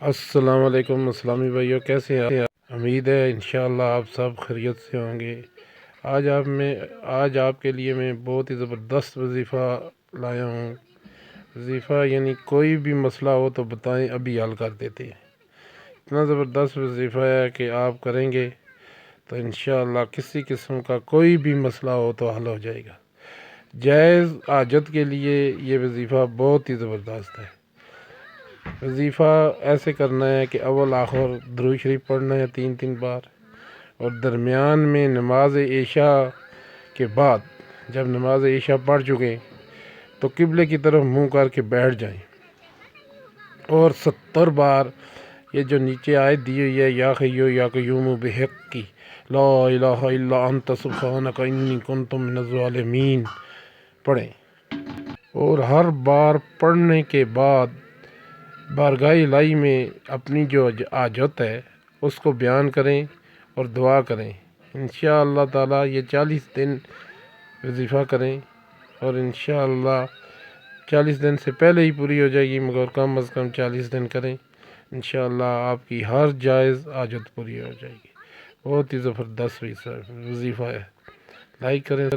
السلام علیکم اسلامی بھائیوں، کیسے ہیں آپ؟ امید ہے انشاءاللہ آپ سب خیریت سے ہوں گے۔ آج آپ کے لیے میں بہت ہی زبردست وظیفہ لایا ہوں۔ وظیفہ یعنی کوئی بھی مسئلہ ہو تو بتائیں، ابھی حل کر دیتے ہیں۔ اتنا زبردست وظیفہ ہے کہ آپ کریں گے تو انشاءاللہ کسی قسم کا کوئی بھی مسئلہ ہو تو حل ہو جائے گا۔ جائز حاجت کے لیے یہ وظیفہ بہت ہی زبردست ہے۔ وظیفہ ایسے کرنا ہے کہ اول آخر درود شریف پڑھنا ہے 3 بار، اور درمیان میں نماز عشاء کے بعد جب نماز عشاء پڑھ چکیں تو قبلے کی طرف منہ کر کے بیٹھ جائیں، اور 70 بار یہ جو نیچے آیت دی ہوئی ہے، یا حیو یا قیوم بحق کی لا الہ الا انت سبحانک انی کنت من الظالمین پڑھیں، اور ہر بار پڑھنے کے بعد بارگاہ الہی میں اپنی جو حاجت ہے اس کو بیان کریں اور دعا کریں۔ انشاءاللہ تعالی یہ 40 دن وظیفہ کریں، اور انشاءاللہ 40 دن سے پہلے ہی پوری ہو جائے گی، مگر کم از کم 40 دن کریں، انشاءاللہ آپ کی ہر جائز حاجت پوری ہو جائے گی۔ بہت ہی زبردست وظیفہ ہے، لائک کریں۔